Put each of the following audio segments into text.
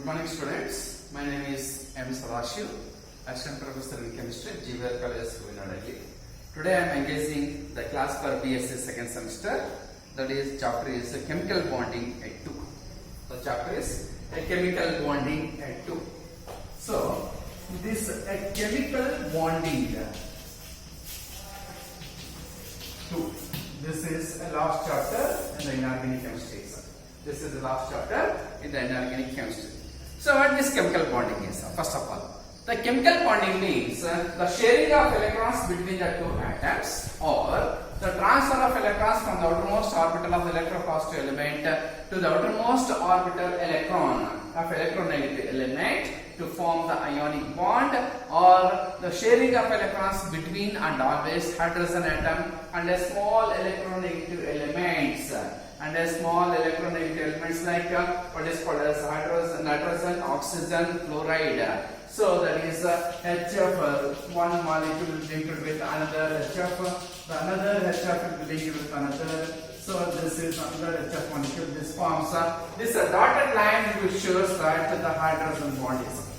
Good morning, students. My name is Prof.M.Sadashiva, Assistant Professor in Chemistry at GVR College, Delhi. Today I am engaging the class for BSc second semester. That is, chapter is Chemical Bonding at 2. The chapter is Chemical Bonding at 2. So, this chemical bonding 2. This is a last chapter in the inorganic chemistry. This is the last chapter in the inorganic chemistry. So what this chemical bonding is? First of all, the chemical bonding means the sharing of electrons between the two atoms or the transfer of electrons from the outermost orbital of the electropositive element to the outermost orbital electron of electronegative element to form the ionic bond, or the sharing of electrons between and always hydrogen atom and a small electronegative elements. And a small electronegative elements like what is called as hydrogen, nitrogen, oxygen, fluoride. So that is HF, one molecule linked with another HF, the another HF will be linked with another. So this is another HF molecule. This forms this dotted line which shows that the hydrogen bond is.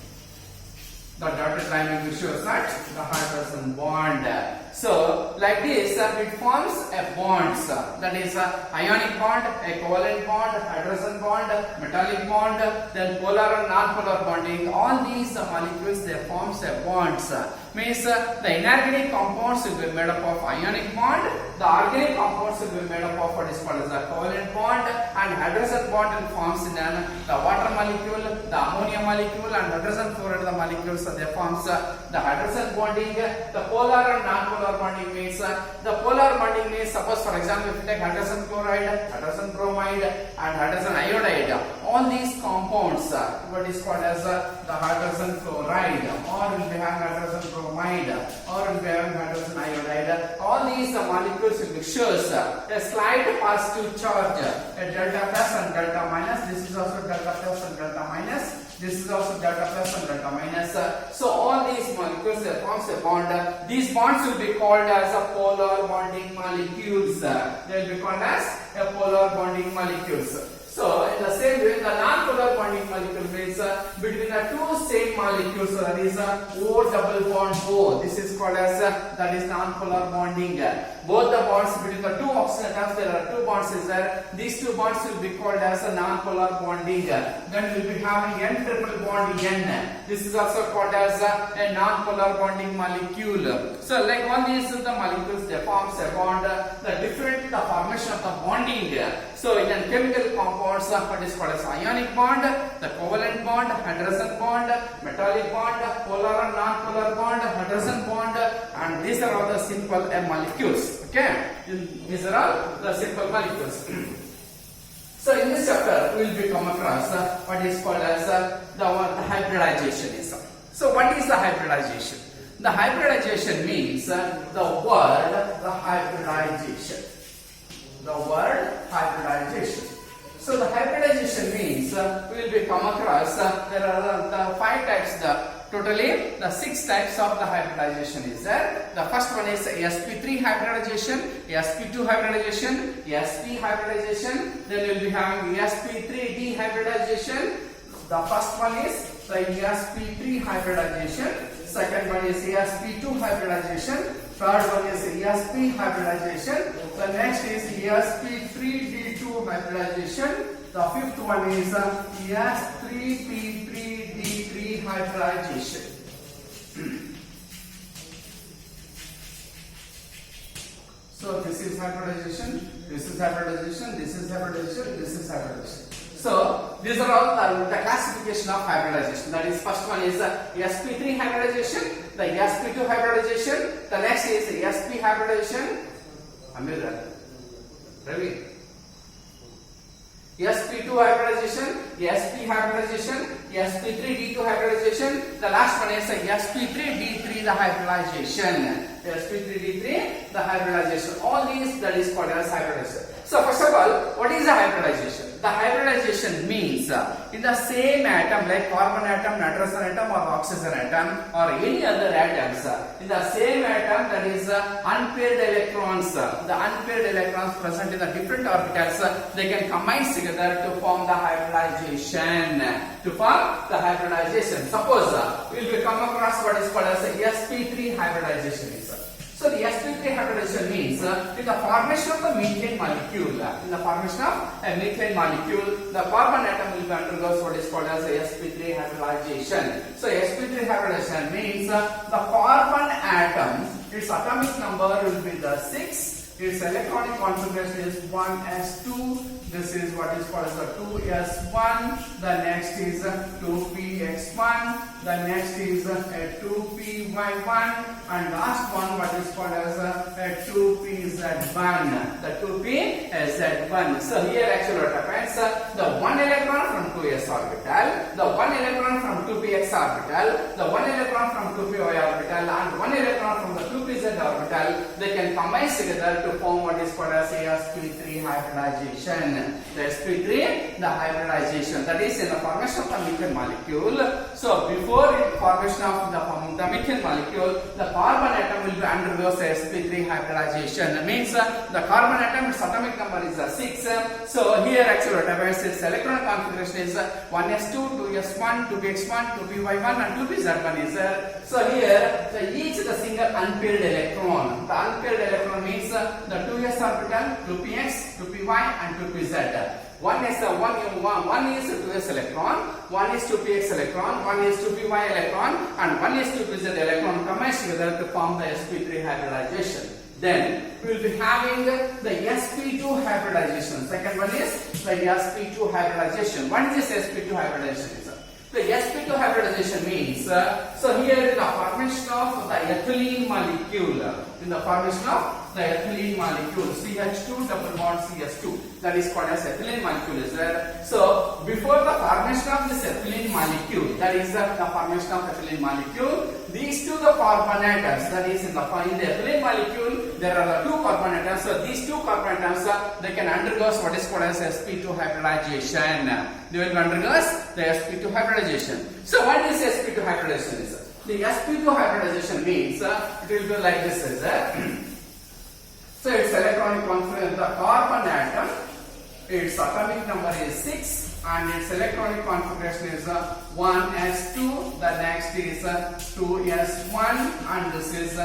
The dotted line which shows that the hydrogen bond. So, like this, it forms a bonds. That is, ionic bond, a covalent bond, hydrogen bond, metallic bond, then polar and non-polar bonding. All these molecules, they forms a bonds. Means the inorganic compounds will be made up of ionic bond. The organic compounds will be made up of what is called as a covalent bond, and hydrogen bond will forms in the water molecule, the ammonia molecule, and hydrogen fluoride the molecules. So they forms the hydrogen bonding. The polar and non-polar bonding means the polar bonding means, suppose for example if you take hydrogen chloride, hydrogen bromide, and hydrogen iodide, all these compounds what is called as the hydrogen fluoride, or will be having hydrogen bromide, or will be having hydrogen iodide. All these molecules will shows a slight positive charge, a delta plus and delta minus. This is also delta plus and delta minus. This is also delta plus and delta minus. So all these molecules, they forms a bond. These bonds will be called as a polar bonding molecules. They will be called as a polar bonding molecules. So in the same way, the non-polar bonding molecule means between the two same molecules. So that is O double bond O. This is called as that is non-polar bonding. Both the bonds between the two oxygen atoms, there are two bonds is there. These two bonds will be called as a non-polar bonding. Then we will be having N triple bond N. This is also called as a non-polar bonding molecule. So like all these the molecules, they forms a bond. The formation of the bonding. So in a chemical compounds, what is called as ionic bond, the covalent bond, hydrogen bond, metallic bond, polar and non-polar bond, hydrogen bond, and these are all the simple molecules. Okay, these are all the simple molecules. So in this chapter, we will be come across what is called as the hybridization. So what is the hybridization? The hybridization means the word the hybridization. The word hybridization. So the hybridization means we will be come across there are the 5 types. Totally the 6 types of the hybridization is there. The first one is sp3 hybridization, sp2 hybridization, sp hybridization. Then we will be having sp3d hybridization. The first one is the sp3 hybridization. Second one is sp2 hybridization. Third one is sp hybridization. The next is sp3d2 hybridization. The fifth one is s3p3d3 hybridization. So this is hybridization, this is hybridization, this is hybridization, this is hybridization. So these are all the classification of hybridization. That is, first one is sp3 hybridization, the sp2 hybridization, the next is sp hybridization. Amir Ravi. sp2 hybridization, sp hybridization, sp3d2 hybridization. The last one is sp3d3 the hybridization. The hybridization. All these that is called as hybridization. So first of all, what is a hybridization? The hybridization means in the same atom like carbon atom, nitrogen atom or oxygen atom or any other atoms, in the same atom there is unpaired electrons. The unpaired electrons present in the different orbitals, they can combine together to form the hybridization. Suppose we will come across what is called as sp3 hybridization. So the sp3 hybridization means in the formation of the methane molecule, the carbon atom will undergoes what is called as sp3 hybridization. So sp3 hybridization means the carbon atom, its atomic number will be the 6. Its electronic configuration is 1s2. This is what is called as the 2s1. The next is 2px1. The next is 2py1. And last one what is called as 2pz1. The 2pz1. So here actually what happens, the 1 electron from 2s orbital, the 1 electron from 2px orbital, the 1 electron from 2py orbital and 1 electron from the 2pz orbital, they can combine together to form what is called as sp3 hybridization. The sp3, the hybridization, that is in the formation of the methane molecule. So before the formation of the methane molecule, the carbon atom will undergoes sp3 hybridization. That means the carbon atom, its atomic number is 6. So here actually what happens, its electron configuration is 1s2, 2s1, 2px1, 2py1 and 2pz1 is there. So here each the single unpaired electron. The unpaired electron means the 2s orbital, 2px, 2py and 2pz. One is 2s electron, one is 2px electron, one is 2py electron and one is 2pz electron combined together to form the sp3 hybridization. Then we will be having the sp2 hybridization. Second one is the sp2 hybridization. What is this sp2 hybridization? The sp2 hybridization means, so here in the formation of the ethylene molecule, CH2 double bond CH2, that is called as ethylene molecule is there. So before the formation of this ethylene molecule, that is the formation of ethylene molecule, these two the carbon atoms, that is in the ethylene molecule there are the two carbon atoms. So these two carbon atoms they can undergo what is called as sp2 hybridization. They will undergo the sp2 hybridization. So what is sp2 hybridization? The sp2 hybridization means it will be like this is so its electronic configuration, the carbon atom, its atomic number is 6 and its electronic configuration is 1s2, the next is 2s1 and this is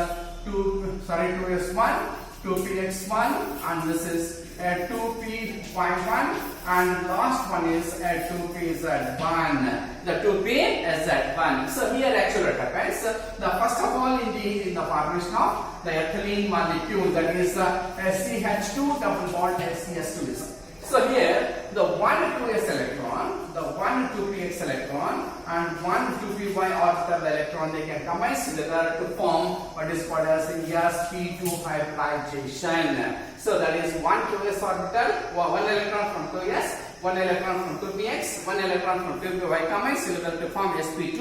2s1, 2px1 and this is 2py1 and last one is 2pz1. The 2pz1. So here actually what happens, the first of all in the formation of the ethylene molecule, that is CH2 double bond SCS2. So here the 1 2s electron, the 1 2px electron and 1 2py orbital electron, they can combine together to form what is called as sp2 hybridization. So that is 1 2s orbital, 1 electron from 2s, 1 electron from 2px, 1 electron from 2py combines together to form sp2,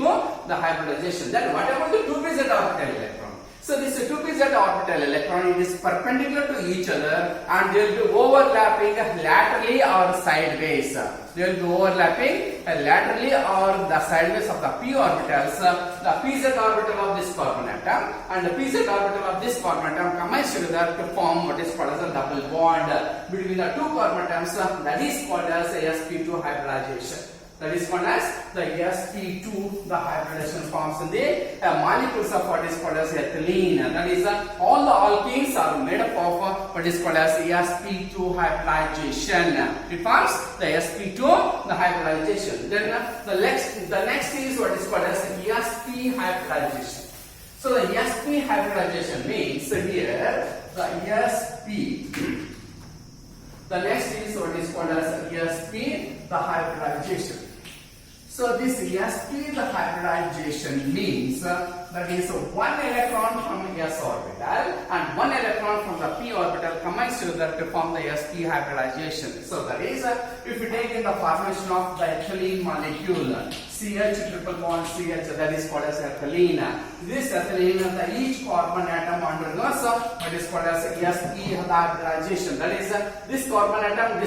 the hybridization. Then what about the 2pz orbital electron? So this 2pz orbital electron, it is perpendicular to each other and they will be overlapping laterally or sideways. They will be overlapping laterally or the sideways of the p orbitals. The pz orbital of this carbon atom and the pz orbital of this carbon atom combines together to form what is called as a double bond between the two carbon atoms. That is called as sp2 hybridization. That is called as the sp2, the hybridization forms in the molecules of what is called as ethylene. That is all the alkenes are made up of what is called as sp2 hybridization. It forms the sp2, the hybridization. Then the next is what is called as sp hybridization. So the sp hybridization means here the sp. The next is what is called as sp, the hybridization. So this sp, the hybridization means that is 1 electron from s orbital and 1 electron from the p orbital combines together to form the sp hybridization. So that is, if you take in the formation of the ethylene molecule, CH triple bond CH, that is called as ethylene. This ethylene, each carbon atom undergoes what is called as sp hybridization. That is, this carbon atom will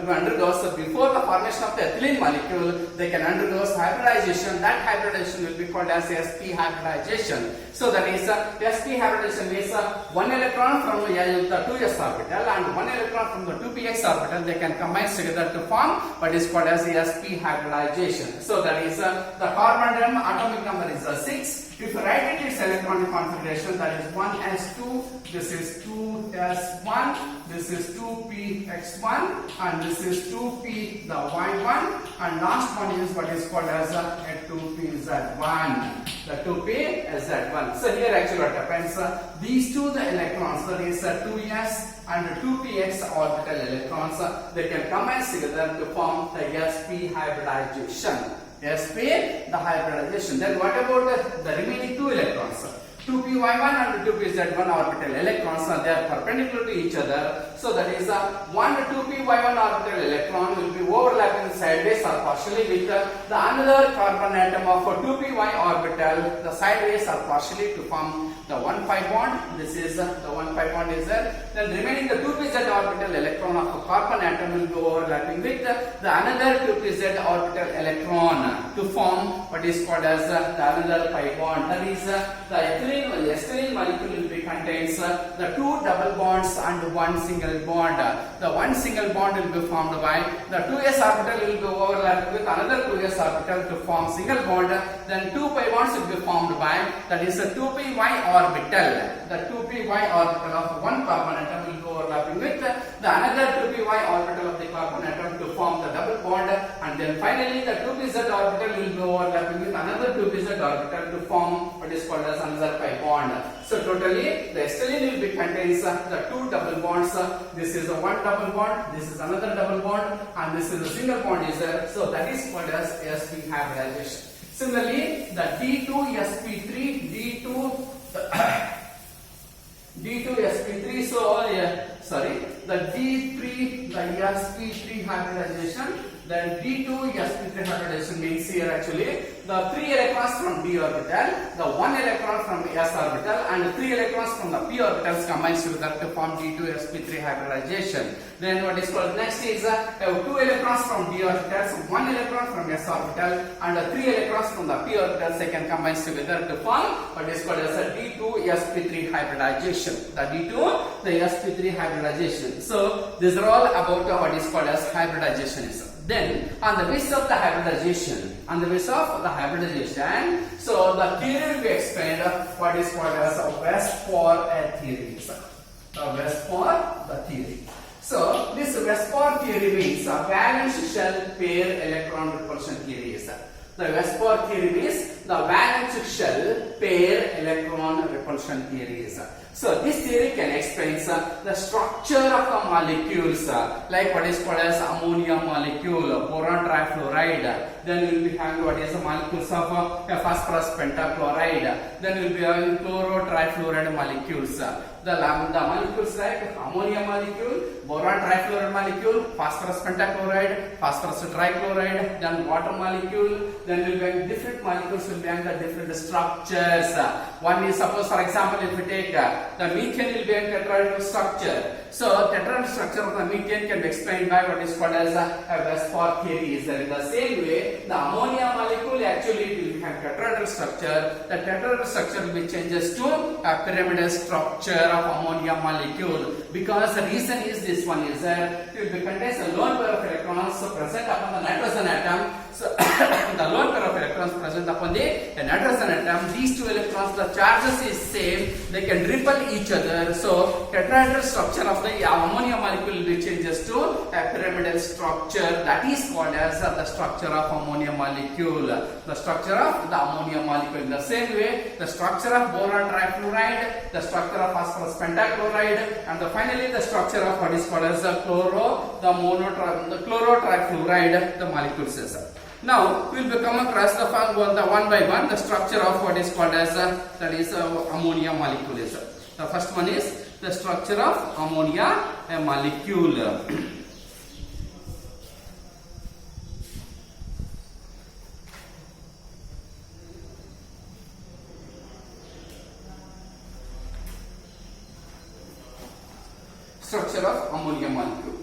be undergoes before the formation of the ethylene molecule. They can undergo hybridization. That hybridization will be called as sp hybridization. So that is, sp hybridization means one electron from the 2s orbital and one electron from the 2px orbital. They can combine together to form what is called as sp hybridization. So that is, the carbon atomic number is 6. If you write it its electronic configuration, that is 1s2, this is 2s1, this is 2px1, and this is 2p the y1, and last one is what is called as a 2pz1, the 2pz1. So here actually what happens, these two the electrons, that is 2s and 2px orbital electrons, they can combine together to form the sp hybridization. sp the hybridization. Then what about the remaining two electrons? 2py1 and 2pz1 orbital electrons, they are perpendicular to each other. So that is, one 2py1 orbital electron will be overlapping sideways or partially with the another carbon atom of 2py orbital, the sideways or partially to form the 1pi bond. This is the 1pi bond is there. Then remaining the 2pz orbital electron of a carbon atom will be overlapping with the another 2pz orbital electron to form what is called as the another pi bond. That is, the ethylene molecule will be contains the two double bonds and one single bond. The one single bond will be formed by the 2s orbital will be overlapping with another 2s orbital to form single bond. Then two pi bonds will be formed by, that is, a 2py orbital. The 2py orbital of one carbon atom will be overlapping with the another 2py orbital of the carbon atom to form the double bond. And then finally the 2pz orbital will be overlapping with another 2pz orbital to form what is called as another pi bond. So totally the ethylene will be contains the two double bonds. This is a one double bond, this is another double bond, and this is a single bond is there. So that is called as sp hybridization. Similarly, the D2sp3, D2sp3, so the D3, the sp3 hybridization, then D2sp3 hybridization means here actually the 3 electrons from d orbital, the 1 electron from s orbital, and 3 electrons from the p orbitals combines together to form D2sp3 hybridization. Then what is called next is 2 electrons from d orbitals, 1 electron from s orbital, and 3 electrons from the p orbitals. They can combine together to form what is called as a D2sp3 hybridization. The D2, the sp3 hybridization. So these are all about what is called as hybridization. Then on the basis of the hybridization, so the theory will be explained what is called as a Westphal theory. The Westphal theory. So this Westphal theory means a valence shell pair electron repulsion theory. The Westphal theory means the valence shell pair electron repulsion theory. So this theory can explain the structure of the molecules, like what is called as ammonia molecule, boron trifluoride. Then we will be having what is the molecules of phosphorus pentachloride. Then we will be having chloro trifluoride molecules. The molecules like ammonia molecule, boron trifluoride molecule, phosphorus pentachloride, phosphorus trichloride, then water molecule. Then we will be having different molecules will be having the different structures. One is, suppose for example, if we take the methane will be a tetrahedral structure. So tetrahedral structure of the methane can be explained by what is called as a Westphal theory. Is there in the same way the ammonia molecule actually will have tetrahedral structure. The tetrahedral structure will be changes to a pyramidal structure of ammonia molecule, because the reason is this one is that it will contains a lone pair of electrons present upon the nitrogen atom. So the lone pair of electrons present upon the nitrogen atom, these two electrons, the charges is same, they can repel each other. So tetrahedral structure of the ammonia molecule will be changes to a pyramidal structure. That is called as the structure of ammonia molecule. The structure of the ammonia molecule. In the same way, the structure of boron trifluoride, the structure of phosphorus pentachloride, and finally the structure of what is called as the chloro trifluoride, the molecules. Now we will come across the one by one the structure of what is called as that is ammonia molecule. The first one is The structure of ammonia, a molecule. Structure of ammonia molecule.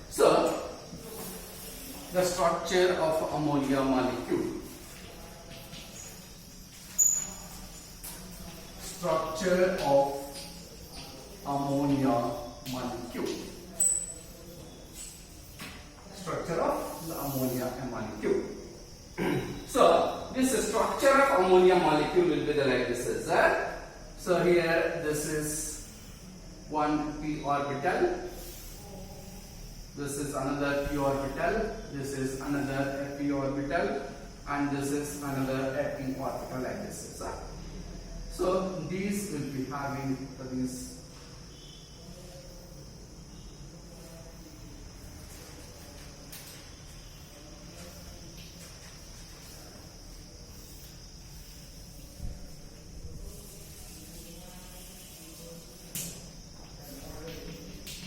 So, the structure of ammonia molecule. Structure of ammonia molecule. Structure of the ammonia molecule. So, this structure of ammonia molecule will be like this. So here this is one p orbital, this is another p orbital, this is another p orbital, and this is another p orbital like this. So these will be having these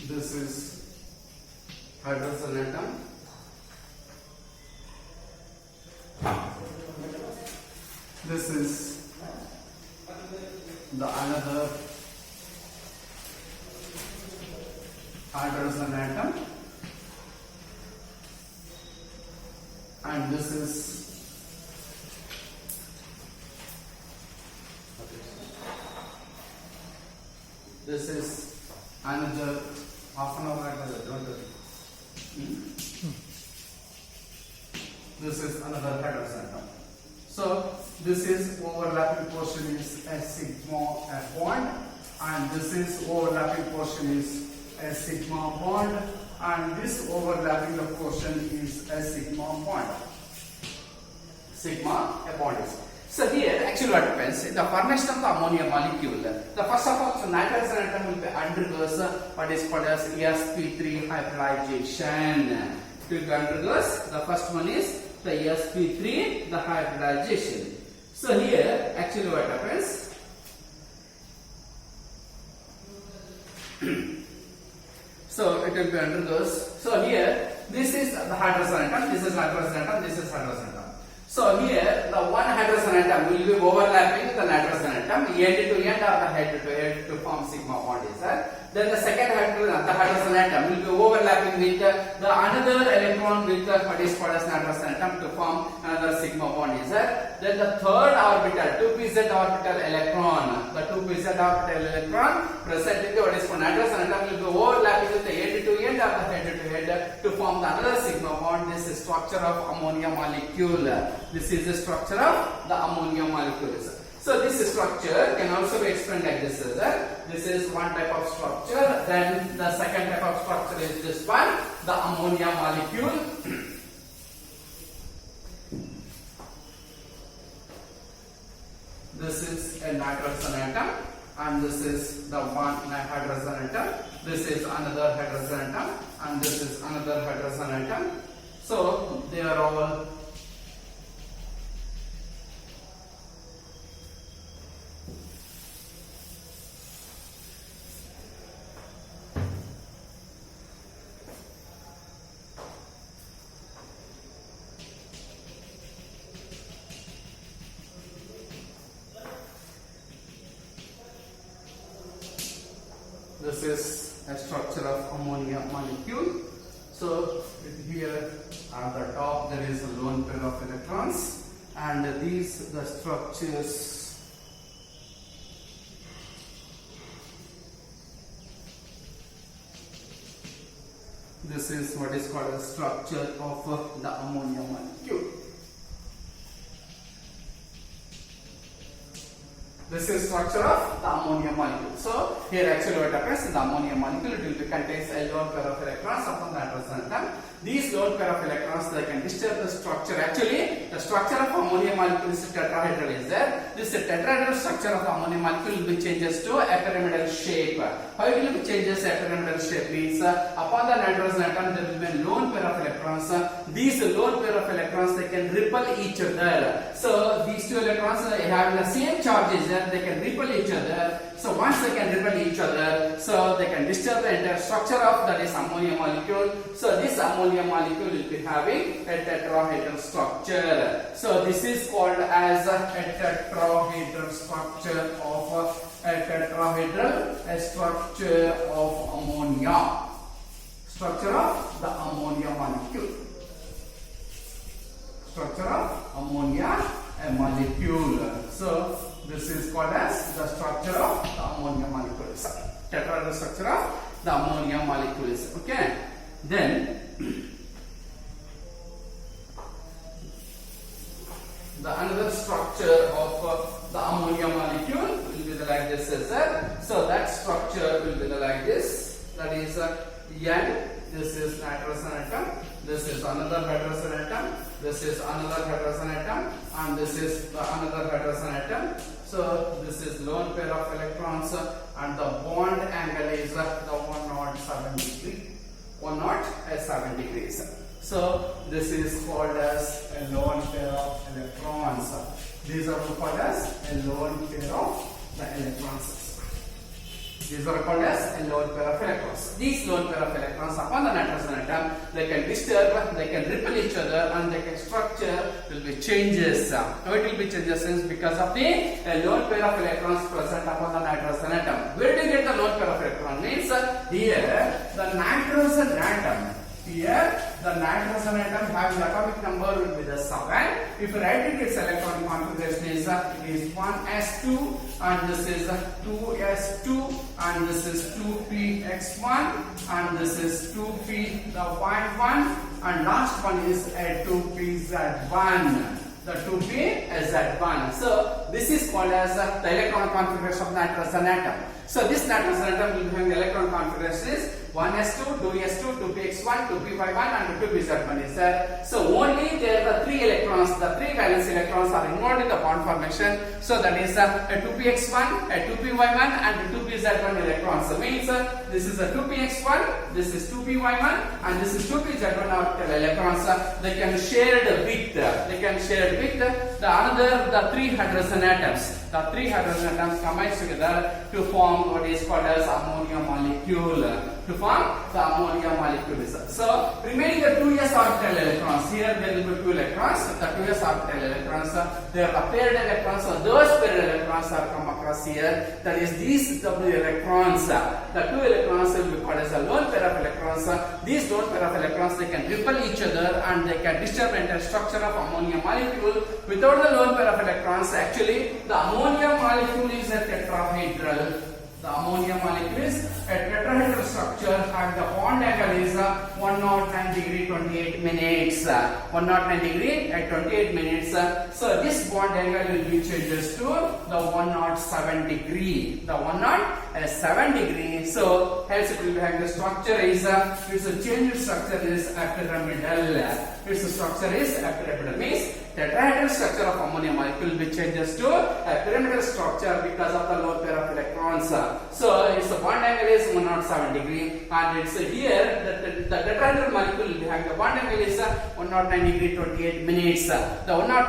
this is hydrogen atom, this is the another hydrogen atom, and this is another half an hour don't this is another hydrogen atom. So this is overlapping portion is a sigma bond, and this is overlapping portion is a sigma bond, and this overlapping portion is a sigma bond. Sigma a bond is. So here actually what happens, the formation of the ammonia molecule, the first of all, so nitrogen atom will be undergoes what is called as sp3 hybridization. It will undergoes, the first one is the sp3, the hybridization. So here actually what happens, so it will be undergoes, so here this is the hydrogen atom, this is hydrogen atom, this is hydrogen atom. So here the one hydrogen atom will be overlapping the nitrogen atom end to end or the head to head to form sigma bond is there. Then the second hydrogen atom will be overlapping with the another electron with what is called as nitrogen atom to form another sigma bond is there. Then the third orbital, 2pz orbital electron, the 2pz orbital electron present in the what is called nitrogen atom will be overlapping with the end to end or the head to head to form the another sigma bond. This is structure of ammonia molecule. This is the structure of the ammonia molecules. So this structure can also be explained like this. This is one type of structure. Then the second type of structure is this one, the ammonia molecule. This is a nitrogen atom, and this is the one hydrogen atom. This is another hydrogen atom, and this is another hydrogen atom. So they are all this is a structure of ammonia molecule. So here at the top there is a lone pair of electrons, and these the structures this is what is called a structure of the ammonia molecule. This is structure of the ammonia molecule. So here actually what happens in the ammonia molecule, it will be contains a lone pair of electrons upon the hydrogen atom. These lone pair of electrons, they can disturb the structure. Actually, the structure of ammonia molecule is tetrahedral is there. This tetrahedral structure of ammonia molecule will be changes to a pyramidal shape. How it will be changes a pyramidal shape means upon the nitrogen atom there will be a lone pair of electrons. These lone pair of electrons, they can repel each other. So these two electrons they have the same charges there, they can repel each other. So once they can repel each other, so they can disturb the entire structure of that is ammonia molecule. So this ammonia molecule will be having a tetrahedral structure. So this is called as a tetrahedral structure of ammonia. Structure of the ammonia molecule. Structure of ammonia molecule. So this is called as the structure of the ammonia molecules. Tetrahedral structure of the ammonia molecules. Okay. Then the another structure of the ammonia molecule will be like this is that. So that structure will be like this. That is N. This is nitrogen atom. This is another hydrogen atom. This is another hydrogen atom, and this is another hydrogen atom. So this is lone pair of electrons, and the bond angle is the 107 degree. 107 degrees. So this is called as a lone pair of electrons. These are called as a lone pair of the electrons. These are called as a lone pair of electrons. These lone pair of electrons upon the nitrogen atom, they can disturb, they can repel each other, and their structure will be changes. How it will be changes is because of the lone pair of electrons present upon the nitrogen atom. Where do you get the lone pair of electrons? Means here the nitrogen atom. Here the nitrogen atom having atomic number will be the 7. If you write it its electron configuration is it is 1s2, and this is 2s2, and this is 2px1, and this is 2p the white one, and last one is a 2pz1. The 2pz1. So this is called as the electron configuration of nitrogen atom. So this nitrogen atom will be having the electron configuration is 1s2, 2s2, 2px1, 2p1, and 2pz1 is there. So only there are the 3 electrons, the 3 valence electrons are involved in the bond formation. So that is a 2px1, a 2py1, and a 2pz1 electrons. So means this is a 2px1, this is 2py1, and this is 2pz1 orbital electrons. They can share the width. They can share with the 3 hydrogen atoms. The 3 hydrogen atoms combine together to form what is called as ammonia molecule. To form the ammonia molecule. So remaining the 2s orbital electrons. Here there will be 2 electrons. The 2s orbital electrons, they are the paired electrons. So those paired electrons are come across here. That is these W electrons. The 2 electrons will be called as a lone pair of electrons. These lone pair of electrons, they can repel each other, and they can disturb the entire structure of ammonia molecule. Without the lone pair of electrons, actually the ammonia molecule is a tetrahedral. The ammonia molecule is a tetrahedral structure, and the bond angle is 109 degree 28 minutes. 109 degree at 28 minutes. So this bond angle will be changes to the 107 degree. The 107 degree. So hence it will be having the structure is its a change structure is pyramidal. Its structure is pyramidal means tetrahedral structure of ammonia molecule will be changes to a pyramidal structure because of the lone pair of electrons. So its bond angle is 107 degree, and it's here the tetrahedral molecule will be having the bond angle is 109 degree 28 minutes. The 109